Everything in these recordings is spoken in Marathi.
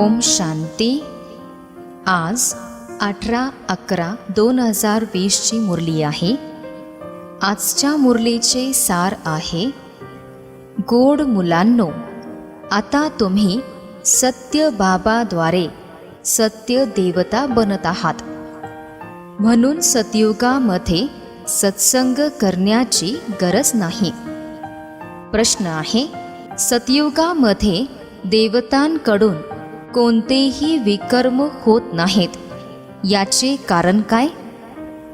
ओम शांती. आज 18/11/2020 ची मुरली आहे. आजच्या मुरलीचे सार आहे, गोड मुलांनो, आता तुम्ही सत्य बाबाद्वारे सत्य देवता बनत आहात. म्हणून सतयुगामध्ये सत्संग करण्याची गरज नाही. प्रश्न आहे, सतयुगामध्ये देवतांकडून कोणतेही विकर्म होत नाहीत, याचे कारण काय?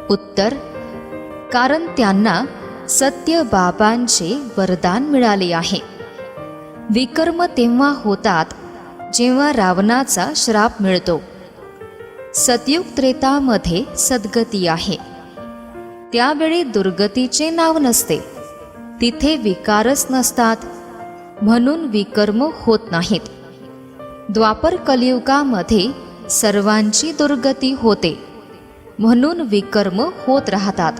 उत्तर, कारण त्यांना सत्य बाबांचे वरदान मिळाले आहे. विकर्म तेव्हा होतात जेव्हा रावणाचा श्राप मिळतो. सतयुग त्रेतामध्ये सद्गती आहे, त्यावेळी दुर्गतीचे नाव नसते. तिथे विकारच नसतात, म्हणून विकर्म होत नाहीत. द्वापर कलियुगामध्ये सर्वांची दुर्गती होते, म्हणून विकर्म होत राहतात.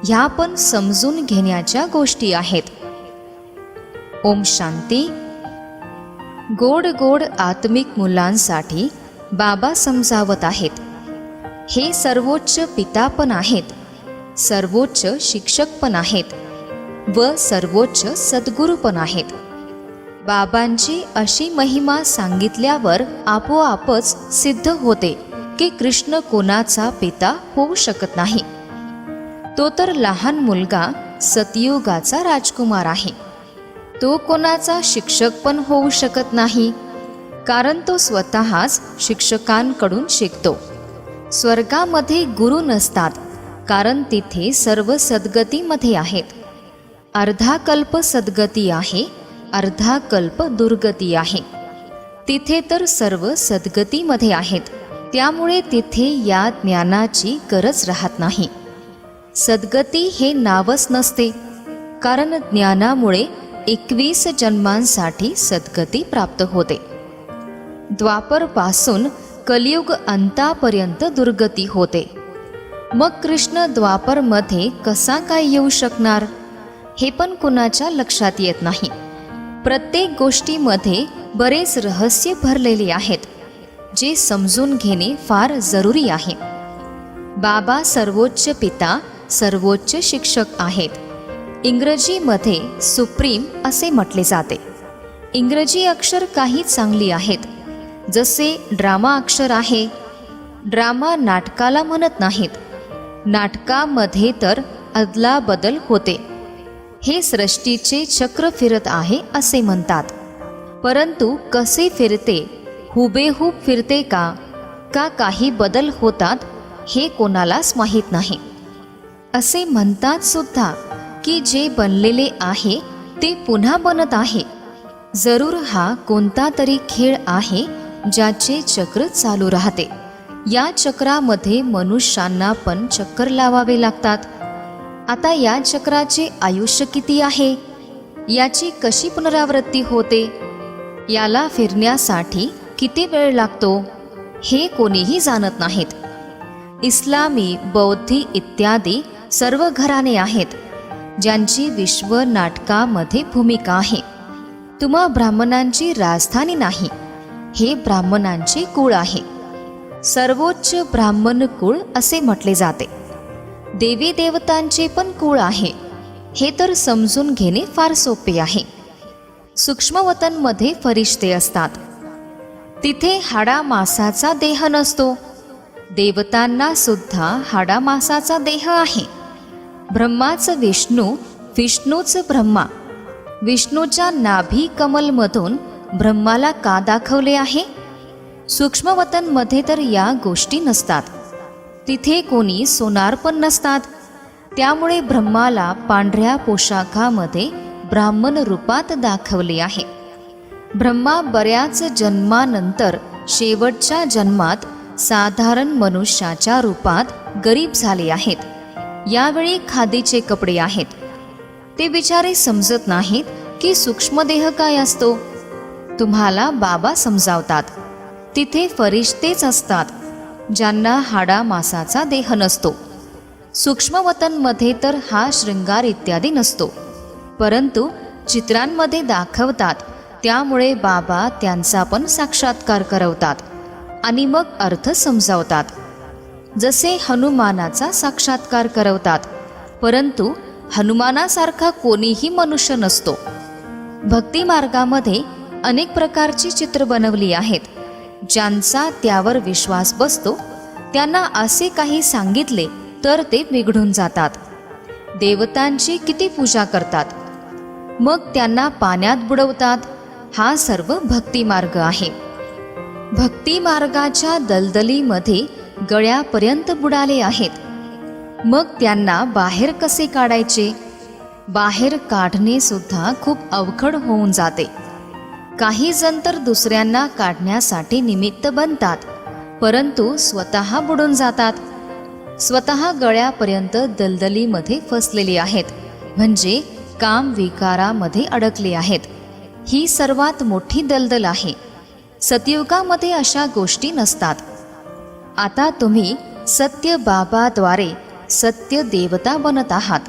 ह्या पण समजून घेण्याच्या गोष्टी आहेत. ओम शांती. गोड गोड आत्मिक मुलांसाठी बाबा समजावत आहेत. हे सर्वोच्च पिता पण आहेत, सर्वोच्च शिक्षक पण आहेत व सर्वोच्च सद्गुरू पण आहेत. बाबांची अशी महिमा सांगितल्यावर आपोआपच सिद्ध होते की कृष्ण कोणाचा पिता होऊ शकत नाही. तो तर लहान मुलगा सतयुगाचा राजकुमार आहे. तो कोणाचा शिक्षक पण होऊ शकत नाही, कारण तो स्वतःच शिक्षकांकडून शिकतो. स्वर्गामध्ये गुरु नसतात, कारण तिथे सर्व सद्गतीमध्ये आहेत. अर्धा कल्प सद्गती आहे, अर्धा कल्प दुर्गती आहे. तिथे तर सर्व सद्गतीमध्ये आहेत, त्यामुळे तिथे या ज्ञानाची गरज राहत नाही. सद्गती हे नावच नसते, कारण ज्ञानामुळे 21 जन्मांसाठी सद्गती प्राप्त होते. द्वापरपासून कलियुग अंतापर्यंत दुर्गती होते. मग कृष्ण द्वापरमध्ये कसा काय येऊ शकणार, हे पण कुणाच्या लक्षात येत नाही. प्रत्येक गोष्टीमध्ये बरेच रहस्य भरलेले आहेत, जे समजून घेणे फार जरुरी आहे. बाबा सर्वोच्च पिता, सर्वोच्च शिक्षक आहेत. इंग्रजीमध्ये सुप्रीम असे म्हटले जाते. इंग्रजी अक्षर काही चांगली आहेत, जसे ड्रामा अक्षर आहे. ड्रामा नाटकाला म्हणत नाहीत, नाटकामध्ये तर अदलाबदल होते. हे सृष्टीचे चक्र फिरत आहे असे म्हणतात. परंतु कसे फिरते, हुबेहूब फिरते का काही बदल होतात, हे कोणालाच माहीत नाही. असे म्हणतात सुद्धा की जे बनलेले आहे ते पुन्हा बनत आहे. जरूर हा कोणता तरी खेळ आहे, ज्याचे चक्र चालू राहते. या चक्रामध्ये मनुष्यांना पण चक्कर लावावे लागतात. आता या चक्राचे आयुष्य किती आहे, याची कशी पुनरावृत्ती होते, याला फिरण्यासाठी किती वेळ लागतो, हे कोणीही जाणत नाहीत. इस्लामी, बौद्धी इत्यादी सर्व घराणे आहेत, ज्यांची विश्व नाटकामध्ये भूमिका आहे. तुम्हा ब्राह्मणांची राजधानी नाही, हे ब्राह्मणांचे कुळ आहे. सर्वोच्च ब्राह्मण कुळ असे म्हटले जाते. देवी देवतांचे पण कुळ आहे, हे तर समजून घेणे फार सोपे आहे. सूक्ष्मवतनमध्ये फरिश्ते असतात, तिथे हाडामासाचा देह नसतो. देवतांना सुद्धा हाडामासाचा देह आहे. ब्रह्माचं विष्णू, विष्णूचं ब्रह्मा. विष्णूच्या नाभी कमलमधून ब्रह्माला का दाखवले आहे? सूक्ष्मवतनमध्ये तर या गोष्टी नसतात. तिथे कोणी सोनार पण नसतात, त्यामुळे ब्रह्माला पांढऱ्या पोशाखामध्ये ब्राह्मण रूपात दाखवले आहे. ब्रह्मा बऱ्याच जन्मानंतर शेवटच्या जन्मात साधारण मनुष्याच्या रूपात गरीब झाले आहेत. यावेळी खादीचे कपडे आहेत. ते बिचारे समजत नाहीत की सूक्ष्मदेह काय असतो. तुम्हाला बाबा समजावतात. तिथे फरिश्तेच असतात, ज्यांना हाडामासाचा देह नसतो. सूक्ष्मवतनमध्ये तर हा शृंगार इत्यादी नसतो, परंतु चित्रांमध्ये दाखवतात त्यामुळे बाबा त्यांचा पण साक्षात्कार करवतात आणि मग अर्थ समजावतात. जसे हनुमानाचा साक्षात्कार करवतात, परंतु हनुमानासारखा कोणीही मनुष्य नसतो. भक्ती मार्गामध्ये अनेक प्रकारची चित्र बनवली आहेत. ज्यांचा त्यावर विश्वास बसतो त्यांना असे काही सांगितले तर ते बिघडून जातात. देवतांची किती पूजा करतात, मग त्यांना पाण्यात बुडवतात. हा सर्व भक्ती मार्ग आहे. भक्ती मार्गाच्या दलदलीमध्ये गळ्यापर्यंत बुडाले आहेत. मग त्यांना बाहेर कसे काढायचे? बाहेर काढणे सुद्धा खूप अवघड होऊन जाते. काही जण तर दुसऱ्यांना काढण्यासाठी निमित्त बनतात, परंतु स्वतः बुडून जातात. स्वतः गळ्यापर्यंत दलदलीमध्ये फसलेली आहेत, म्हणजे काम विकारामध्ये अडकले आहेत. ही सर्वात मोठी दलदल आहे. सतयुगामध्ये अशा गोष्टी नसतात. आता तुम्ही सत्य बाबाद्वारे सत्य देवता बनत आहात,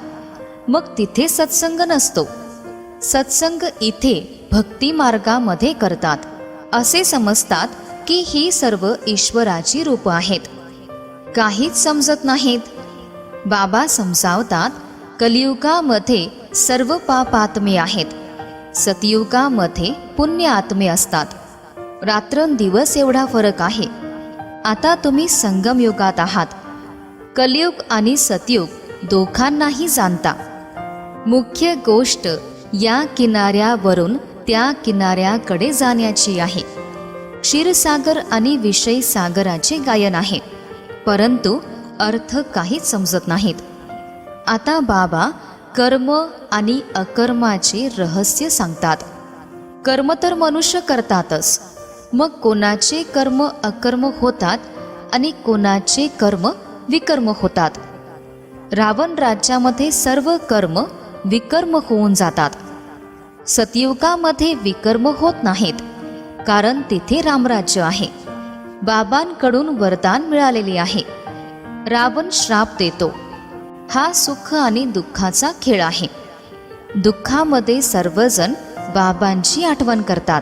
मग तिथे सत्संग नसतो. सत्संग इथे भक्ती मार्गामध्ये करतात. असे समजतात की ही सर्व ईश्वराची रूप आहेत. काहीच समजत नाहीत. बाबा समजावतात, कलियुगामध्ये सर्व पापात्मे आहेत. सतयुगामध्ये पुण्य आत्मे असतात. रात्रंदिवस एवढा फरक आहे. आता तुम्ही संगम युगात आहात. कलियुग आणि सतयुग दोघांनाही जाणता. मुख्य गोष्ट या किनाऱ्यावरून त्या किनाऱ्याकडे जाण्याची आहे. क्षीरसागर आणि विषय सागराचे गायन आहे, परंतु अर्थ काहीच समजत नाहीत. आता बाबा कर्म आणि अकर्माचे रहस्य सांगतात. कर्म तर मनुष्य करतातच, मग कोणाचे कर्म अकर्म होतात आणि कोणाचे कर्म विकर्म होतात. रावण राज्यामध्ये सर्व कर्म विकर्म होऊन जातात. सतयुगामध्ये विकर्म होत नाहीत, कारण तिथे रामराज्य आहे. बाबांकडून वरदान मिळालेले आहे. रावण श्राप देतो. हा सुख आणि दुःखाचा खेळ आहे. दुःखामध्ये सर्वजण बाबांची आठवण करतात.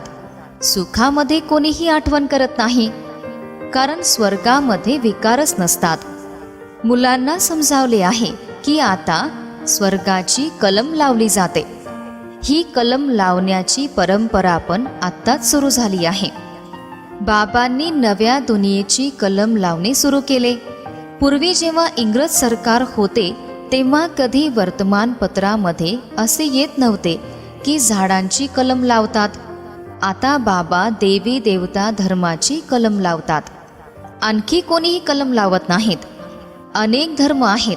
सुखामध्ये कोणीही आठवण करत नाही, कारण स्वर्गामध्ये विकारच नसतात. मुलांना समजावले आहे की आता स्वर्गाची कलम लावली जाते. ही कलम लावण्याची परंपरा पण आत्ताच सुरू झाली आहे. बाबांनी नव्या दुनियेची कलम लावणे सुरू केले. पूर्वी जेव्हा इंग्रज सरकार होते तेव्हा कधी वर्तमानपत्रामध्ये असे येत नव्हते की झाडांची कलम लावतात. आता बाबा देवी देवता धर्माची कलम लावतात. आणखी कोणीही कलम लावत नाहीत. अनेक धर्म आहेत.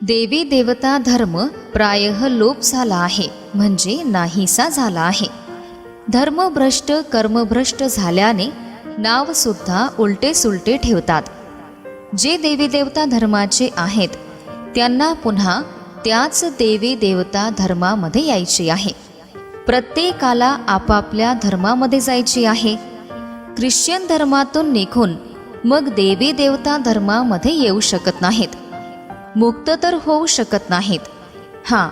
देवी देवता धर्म प्रायः लोप झाला आहे, म्हणजे नाहीसा झाला आहे. धर्मभ्रष्ट कर्मभ्रष्ट झाल्याने नाव सुद्धा उलटे सुलटे ठेवतात. जे देवी देवता धर्माचे आहेत त्यांना पुन्हा त्याच देवी देवता धर्मामध्ये यायचे आहे. प्रत्येकाला आपापल्या धर्मामध्ये जायचे आहे. ख्रिश्चन धर्मातून निघून मग देवी देवता धर्मामध्ये येऊ शकत नाहीत. मुक्त तर होऊ शकत नाहीत. हां,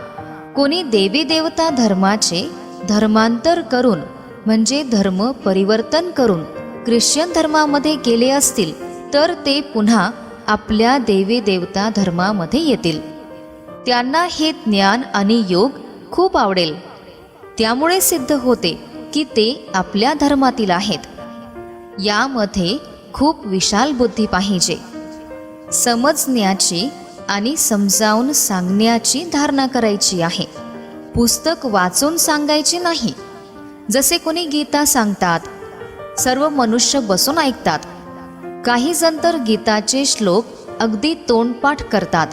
कोणी देवी देवता धर्माचे धर्मांतर करून म्हणजे धर्म परिवर्तन करून ख्रिश्चन धर्मामध्ये गेले असतील तर ते पुन्हा आपल्या देवी देवता धर्मामध्ये येतील. त्यांना हे ज्ञान आणि योग खूप आवडेल. त्यामुळे सिद्ध होते की ते आपल्या धर्मातील आहेत. यामध्ये खूप विशाल बुद्धी पाहिजे. समजण्याची आणि समजावून सांगण्याची धारणा करायची आहे. पुस्तक वाचून सांगायचे नाही. जसे कोणी गीता सांगतात, सर्व मनुष्य बसून ऐकतात. काही जण तर गीताचे श्लोक अगदी तोंडपाठ करतात.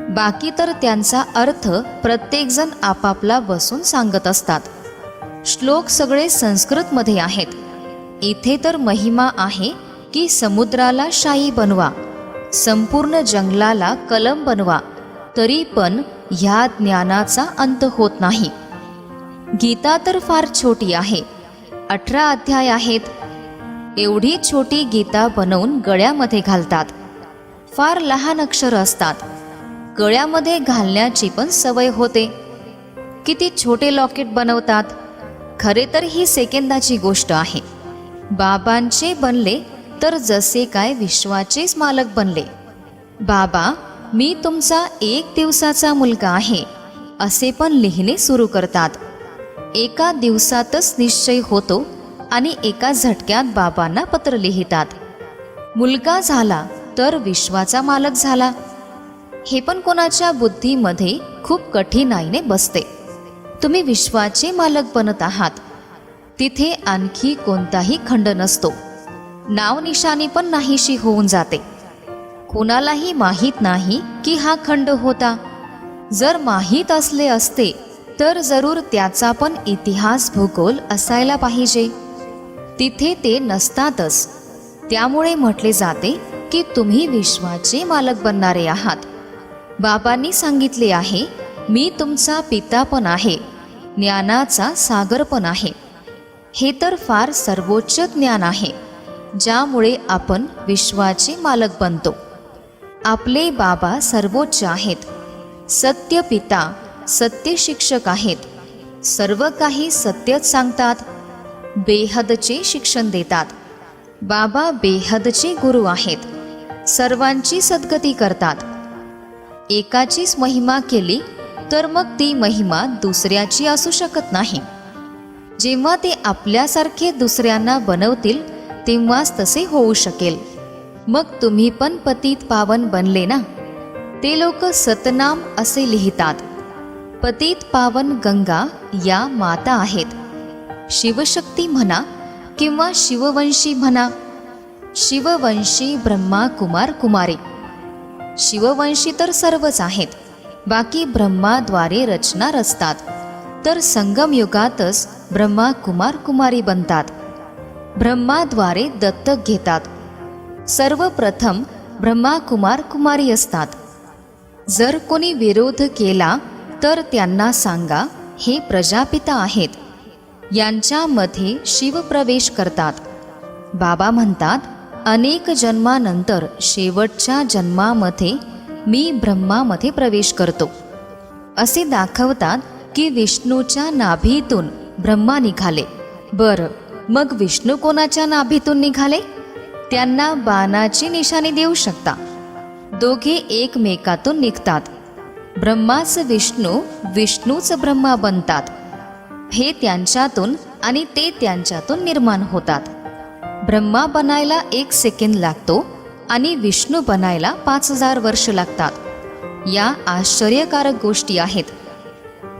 बाकी तर त्यांचा अर्थ प्रत्येकजण आपापला बसून सांगत असतात. श्लोक सगळे संस्कृतमध्ये आहेत. इथे तर महिमा आहे की समुद्राला शाई बनवा, संपूर्ण जंगलाला कलम बनवा, तरी पण ह्या ज्ञानाचा अंत होत नाही. गीता तर फार छोटी आहे. 18 अध्याय आहेत. एवढी छोटी गीता बनवून गळ्यामध्ये घालतात. फार लहान अक्षर असतात. गळ्यामध्ये घालण्याची पण सवय होते. किती छोटे लॉकेट बनवतात. खरे तर ही सेकंदाची गोष्ट आहे. बाबांचे बनले तर जसे काय विश्वाचेच मालक बनले. बाबा, मी तुमचा 1 दिवसाचा मुलगा आहे असे पण लिहिणे सुरू करतात. एका दिवसातच निश्चय होतो आणि एका झटक्यात बाबांना पत्र लिहितात. मुलगा झाला तर विश्वाचा मालक झाला. हे पण कोणाच्या बुद्धीमध्ये खूप कठीणाईने बसते. तुम्ही विश्वाचे मालक बनत आहात. तिथे आणखी कोणताही खंड नसतो. नाव निशाणी पण नाहीशी होऊन जाते. कोणालाही माहीत नाही की हा खंड होता. जर माहीत असले असते तर जरूर त्याचा पण इतिहास भूगोल असायला पाहिजे. तिथे ते नसतातच. त्यामुळे म्हटले जाते की तुम्ही विश्वाचे मालक बनणारे आहात. बाबांनी सांगितले आहे, मी तुमचा पिता पण आहे, ज्ञानाचा सागर पण आहे. हे तर फार सर्वोच्च ज्ञान आहे, ज्यामुळे आपण विश्वाचे मालक बनतो. आपले बाबा सर्वोच्च आहेत. सत्य पिता, सत्य शिक्षक आहेत. सर्व काही सत्यच सांगतात. बेहदचे शिक्षण देतात. बाबा बेहदचे गुरु आहेत. सर्वांची सद्गती करतात. एकाचीच महिमा केली तर मग ती महिमा दुसऱ्याची असू शकत नाही. जेव्हा ते आपल्यासारखे दुसऱ्यांना बनवतील तेव्हाच तसे होऊ शकेल. मग तुम्ही पण पतित पावन बनले ना. ते लोक सतनाम असे लिहितात. पतित पावन गंगा या माता आहेत. शिवशक्ती म्हणा किंवा शिववंशी म्हणा. शिववंशी ब्रह्मा कुमार कुमारी. शिववंशी तर सर्वच आहेत. बाकी ब्रह्माद्वारे रचना रचतात. तर संगम युगातच ब्रह्मा कुमार कुमारी बनतात. ब्रह्माद्वारे दत्तक घेतात. सर्वप्रथम ब्रह्मा कुमार कुमारी असतात. जर कोणी विरोध केला तर त्यांना सांगा, हे प्रजापिता आहेत. यांच्यामध्ये शिव प्रवेश करतात. बाबा म्हणतात, अनेक जन्मानंतर शेवटच्या जन्मामध्ये मी ब्रह्मामध्ये प्रवेश करतो. असे दाखवतात की विष्णूच्या नाभीतून ब्रह्मा निघाले. बरं, मग विष्णू कोणाच्या नाभीतून निघाले? त्यांना बाणाची निशाणी देऊ शकता. दोघे एकमेकातून निघतात. ब्रह्माच विष्णू, विष्णूच ब्रह्मा बनतात. हे त्यांच्यातून आणि ते त्यांच्यातून निर्माण होतात. ब्रह्मा बनायला 1 सेकंद लागतो आणि विष्णू बनायला 5000 वर्ष लागतात. या आश्चर्यकारक गोष्टी आहेत.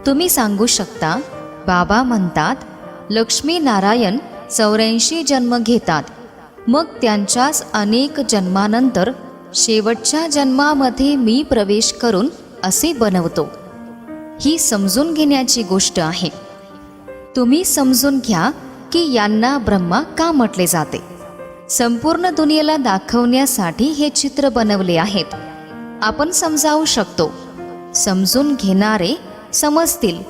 तुम्ही सांगू शकता, बाबा म्हणतात, लक्ष्मीनारायण 84 जन्म घेतात. मग त्यांच्याच अनेक जन्मानंतर शेवटच्या जन्मामध्ये मी प्रवेश करून असे बनवतो. ही समजून घेण्याची गोष्ट आहे. तुम्ही समजून घ्या की यांना ब्रह्मा का म्हटले जाते. संपूर्ण दुनियेला दाखवण्यासाठी हे चित्र बनवले आहेत. आपण समजावू शकतो. समजून घेणारे समजतील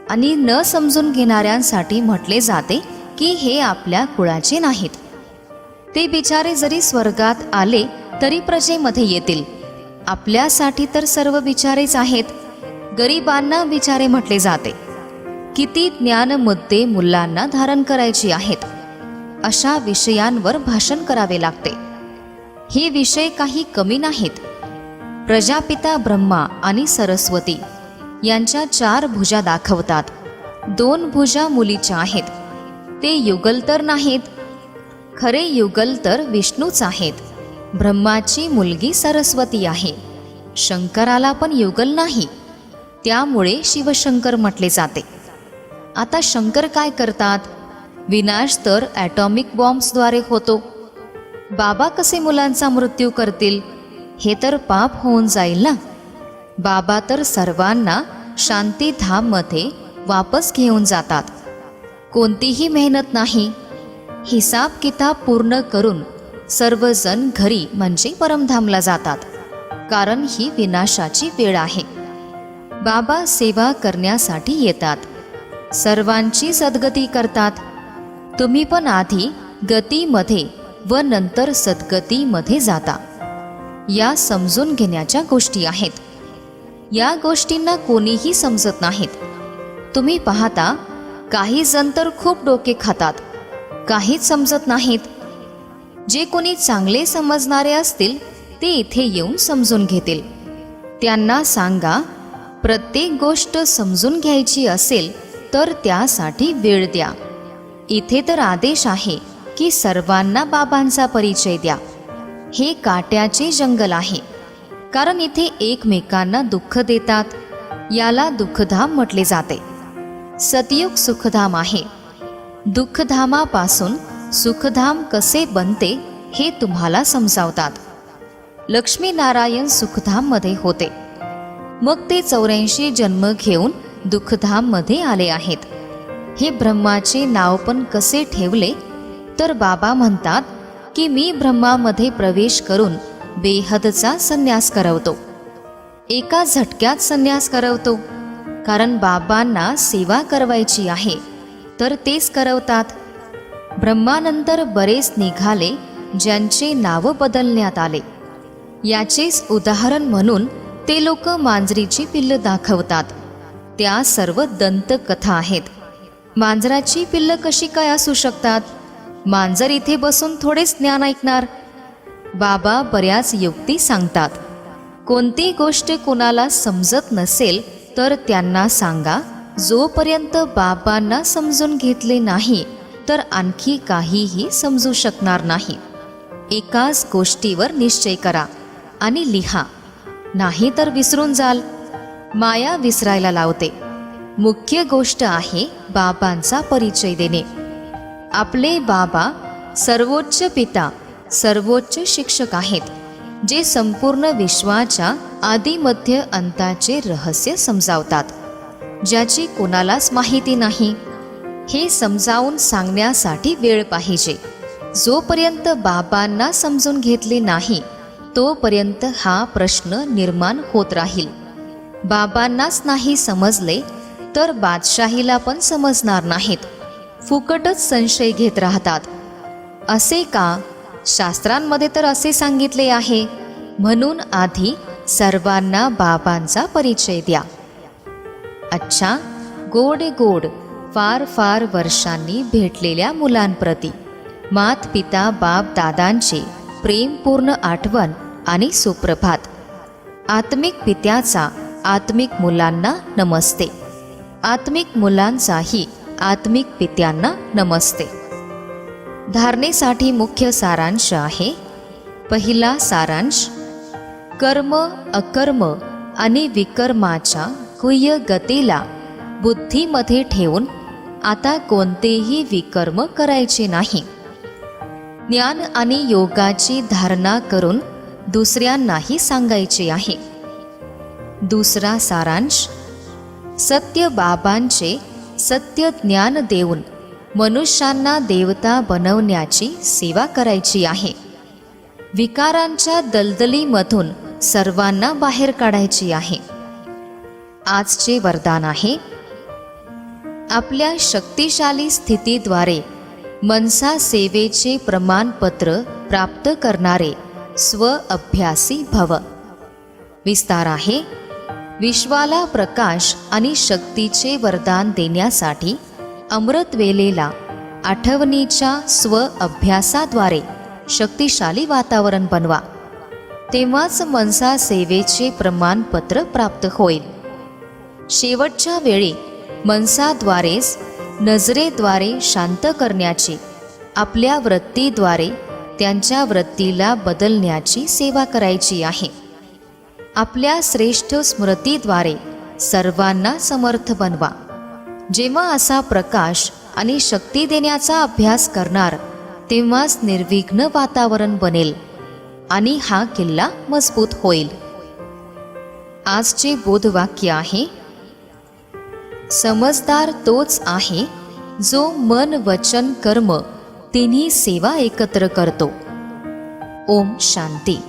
आणि न समजून घेणाऱ्यांसाठी म्हटले जाते की हे आपल्या कुळाचे नाहीत. ते बिचारे जरी स्वर्गात आले तरी प्रजेमध्ये येतील. आपल्यासाठी तर सर्व बिचारेच आहेत. गरिबांना बिचारे म्हटले जाते. किती ज्ञान मुद्दे मुलांना धारण करायची आहेत. अशा विषयांवर भाषण करावे लागते. हे विषय काही कमी नाहीत. प्रजापिता ब्रह्मा आणि सरस्वती यांच्या 4 भुजा दाखवतात. 2 भुजा मुलीच्या आहेत. ते युगल तर नाहीत. खरे युगल तर विष्णूच आहेत. ब्रह्माची मुलगी सरस्वती आहे. शंकराला पण युगल नाही. त्यामुळे शिवशंकर म्हटले जाते. आता शंकर काय करतात? विनाश तर ॲटॉमिक बॉम्ब्सद्वारे होतो. बाबा कसे मुलांचा मृत्यू करतील? हे तर पाप होऊन जाईल ना. बाबा तर सर्वांना शांतीधाममध्ये वापस घेऊन जातात. कोणतीही मेहनत नाही. हिसाब किताब पूर्ण करून सर्वजण घरी म्हणजे परमधामला जातात. कारण ही विनाशाची वेळ आहे. बाबा सेवा करण्यासाठी येतात. सर्वांची सद्गती करतात. तुम्ही पण आधी गतीमध्ये व नंतर सद्गतीमध्ये जाता. या समजून घेण्याच्या गोष्टी आहेत. या गोष्टींना कोणीही समजत नाहीत. तुम्ही पाहता काही जण तर खूप डोके खातात, काहीच समजत नाहीत. जे कोणी चांगले समजणारे असतील ते इथे येऊन समजून घेतील. त्यांना सांगा, प्रत्येक गोष्ट समजून घ्यायची असेल तर त्यासाठी वेळ द्या. इथे तर आदेश आहे की सर्वांना बाबांचा परिचय द्या. हे काट्याचे जंगल आहे, कारण इथे एकमेकांना दुःख देतात. याला दुःखधाम म्हटले जाते. सतयुग सुखधाम आहे. दुःखधामापासून सुखधाम कसे बनते हे तुम्हाला समजावतात. लक्ष्मीनारायण सुखधाममध्ये होते, मग ते 84 जन्म घेऊन दुःखधाममध्ये आले आहेत. हे ब्रह्माचे नाव पण कसे ठेवले तर बाबा म्हणतात की मी ब्रह्मामध्ये प्रवेश करून बेहदचा संन्यास करवतो. एका झटक्यात संन्यास करवतो, कारण बाबांना सेवा करवायची आहे तर तेच करवतात. ब्रह्मानंतर बरेच निघाले ज्यांचे नाव बदलण्यात आले. याचेच उदाहरण म्हणून ते लोक मांजरीची पिल्ल दाखवतात. त्या सर्व दंतकथा आहेत. मांजराची पिल्ल कशी काय असू शकतात? मांजर इथे बसून थोडेच ज्ञान ऐकणार. बाबा बऱ्याच युक्ती सांगतात. कोणती गोष्ट कोणाला समजत नसेल तर त्यांना सांगा, जोपर्यंत बाबांना समजून घेतले नाही तर आणखी काहीही समजू शकणार नाही. एकाच गोष्टीवर निश्चय करा आणि लिहा, नाही तर विसरून जाल. माया विसरायला लावते. मुख्य गोष्ट आहे बाबांचा परिचय देणे. आपले बाबा सर्वोच्च पिता, सर्वोच्च शिक्षक आहेत, जे संपूर्ण विश्वाच्या आदि मध्य अंताचे रहस्य समजावतात, ज्याची कोणालाच माहिती नाही. हे समजावून सांगण्यासाठी वेळ पाहिजे. जोपर्यंत बाबांना समजून घेतले नाही तोपर्यंत हा प्रश्न निर्माण होत राहील. बाबांनाच नाही समजले तर बादशाहीला पण समजणार नाहीत. फुकटच संशय घेत राहतात. असे का? शास्त्रांमध्ये तर असे सांगितले आहे. म्हणून आधी सर्वांना बाबांचा परिचय द्या. अच्छा, गोड गोड फार फार वर्षांनी भेटलेल्या मुलांप्रती मात पिता बाप दादांचे प्रेमपूर्ण आठवण आणि सुप्रभात. आत्मिक पित्याचा आत्मिक मुलांना नमस्ते. आत्मिक मुलांचाही आत्मिक पित्यांना नमस्ते. धारणेसाठी मुख्य सारांश आहे. पहिला सारांश, कर्म अकर्म आणि विकर्माच्या गुह्य गतीला बुद्धीमध्ये ठेवून आता कोणतेही विकर्म करायचे नाही. ज्ञान आणि योगाची धारणा करून दुसऱ्यांनाही सांगायचे आहे. दुसरा सारांश, सत्य बाबांचे सत्य ज्ञान देऊन मनुष्यांना देवता बनवण्याची सेवा करायची आहे. विकारांच्या दलदलीमधून सर्वांना बाहेर काढायची आहे. आजचे वरदान आहे, आपल्या शक्तिशाली स्थितीद्वारे मनसा सेवेचे प्रमाणपत्र प्राप्त करणारे स्व-अभ्यासी भव. विस्तार आहे, विश्वाला प्रकाश आणि शक्तीचे वरदान देण्यासाठी अमृतवेलेला आठवणीच्या स्व-अभ्यासाद्वारे शक्तिशाली वातावरण बनवा. तेव्हाच मनसा सेवेचे प्रमाणपत्र प्राप्त होईल. शेवटच्या वेळी मनसाद्वारेच नजरेद्वारे शांत करण्याची, आपल्या वृत्तीद्वारे त्यांच्या वृत्तीला बदलण्याची सेवा करायची आहे. आपल्या श्रेष्ठ स्मृतीद्वारे सर्वांना समर्थ बनवा. जेव्हा असा प्रकाश आणि शक्ती देण्याचा अभ्यास करणार तेव्हाच निर्विघ्न वातावरण बनेल आणि हा किल्ला मजबूत होईल. आजचे बोधवाक्य आहे, समजदार तोच आहे जो मन वचन कर्म तिन्ही सेवा एकत्र करतो. ओम शांती.